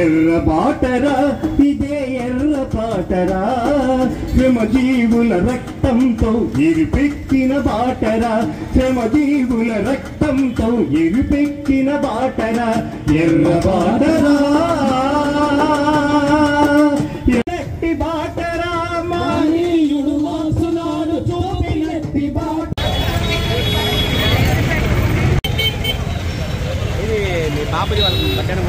ఎర్ర బాటరా ఇదే ఎర్ర పాటరా శ్రమజీవుల రక్తంతో ఎరిపెక్కిన బాటరా శ్రమజీవుల రక్తంతో ఎరిపెక్కిన బాటరా ఎర్ర బాటరా ఎట్టి బాటరా మానీయుడు వాసునాడు చూపినట్టి బాట మీ పాపది వాళ్ళ పట్టణం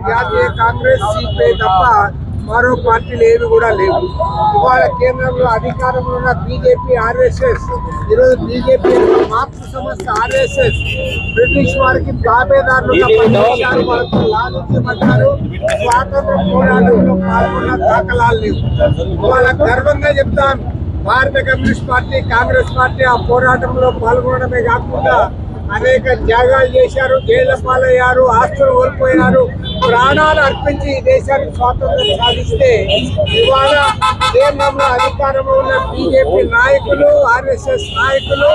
జాతీయ కాంగ్రెస్ సిపిఐ తప్ప మరో పార్టీలు ఏవి కూడా లేవు. ఇవాళ కేంద్రంలో అధికారంలో ఉన్న బీజేపీ ఆర్ఎస్ఎస్ ఈరోజు బీజేపీ మాతృ సంస్థ ఆర్ఎస్ఎస్ బ్రిటిష్ వారికి తాబేదారులుగా పనిచేశారు. వాళ్ళకు లాలించబడ్డారు. స్వాతంత్ర పోరాటంలో పాల్గొన్న దాఖలాలు లేవు. ఇవాళ గర్వంగా చెప్తాను, భారత కమ్యూనిస్ట్ పార్టీ కాంగ్రెస్ పార్టీ ఆ పోరాటంలో పాల్గొనడమే కాకుండా అనేక త్యాగాలు చేశారు, జైళ్ల పాలయ్యారు, ఆస్తులు కోల్పోయారు, ప్రాణాలు అర్పించి ఈ దేశానికి స్వాతంత్రం సాధిస్తే ఇవాళ కేంద్రంలో అధికారంలో ఉన్న బీజేపీ నాయకులు ఆర్ఎస్ఎస్ నాయకులు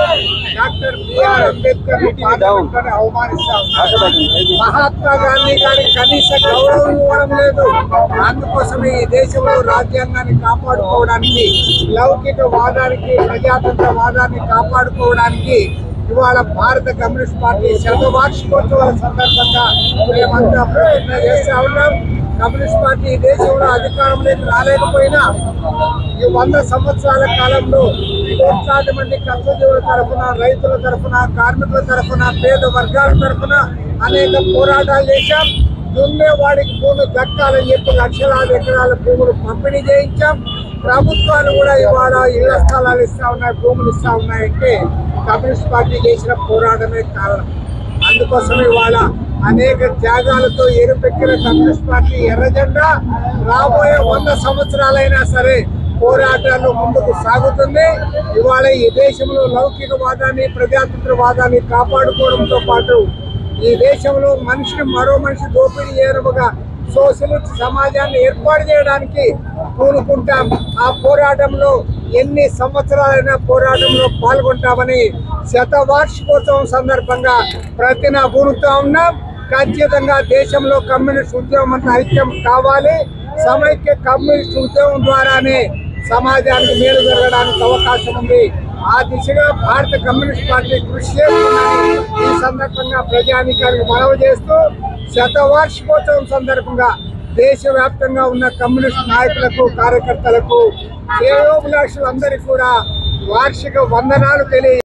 డాక్టర్ బిఆర్ అంబేద్కర్ అవమానిస్తా ఉన్నారు. మహాత్మా గాంధీ గారికి కనీస గౌరవం ఇవ్వడం లేదు. అందుకోసమే ఈ దేశంలో రాజ్యాంగాన్ని కాపాడుకోవడానికి, లౌకిక వాదానికి, ప్రజాతంత్ర వాదాన్ని కాపాడుకోవడానికి ఇవాళ భారత కమ్యూనిస్ట్ పార్టీ శతవార్షికోత్సవాల సందర్భంగా మేమంతా ప్రయత్న చేస్తా ఉన్నాం. కమ్యూనిస్ట్ పార్టీ ఈ దేశంలో అధికారంలోకి రాలేకపోయినా ఈ 100 సంవత్సరాల కాలంలో కోట్లాది మంది కష్టజీవుల తరఫున, రైతుల తరఫున, కార్మికుల తరఫున, పేద వర్గాల తరఫున అనేక పోరాటాలు చేశాం. దున్నేవాడికి భూమి దక్కాలని చెప్పి లక్షలాది ఎకరాల భూములు పంపిణీ చేయించాం. ప్రభుత్వాలు కూడా ఇవాళ ఇళ్ల స్థలాలు ఇస్తా ఉన్నాయి, భూములు ఇస్తా ఉన్నాయంటే కమ్యూనిస్ట్ పార్టీ చేసిన పోరాటమే కారణం. అందుకోసం ఇవాళ అనేక త్యాగాలతో ఎరుపెక్కిన కమ్యూనిస్ట్ పార్టీ ఎర్రజెండా రాబోయే 100 సంవత్సరాలైనా సరే పోరాటాలు ముందుకు సాగుతుంది. ఇవాళ ఈ దేశంలో లౌకికవాదాన్ని, ప్రజాతంత్రవాదాన్ని కాపాడుకోవడంతో పాటు ఈ దేశంలో మనిషిని మరో మనిషి దోపిడీ చేయడముగా సోషలిస్ట్ సమాజాన్ని ఏర్పాటు చేయడానికి పూనుకుంటాం. ఆ పోరాటంలో ఎన్ని సంవత్సరాలైనా పోరాటంలో పాల్గొంటామని శతవార్షికోత్సవం సందర్భంగా ప్రతిన పూనుతా ఉన్నాం. ఖచ్చితంగా దేశంలో కమ్యూనిస్ట్ ఉద్యమం అంతా ఐక్యం కావాలి. సమైక్య కమ్యూనిస్ట్ ఉద్యమం ద్వారానే సమాజానికి మేలు జరగడానికి అవకాశం ఉంది. ఆ దిశగా భారత కమ్యూనిస్ట్ పార్టీ కృషి చేస్తుందని ఈ సందర్భంగా ప్రజానీకానికి మనవి చేస్తూ శతవార్షికోత్సవం సందర్భంగా దేశవ్యాప్తంగా ఉన్న కమ్యూనిస్ట్ నాయకులకు కార్యకర్తలకు శ్రేయోభిలాషులందరికీ కూడా వార్షిక వందనాలు తెలియ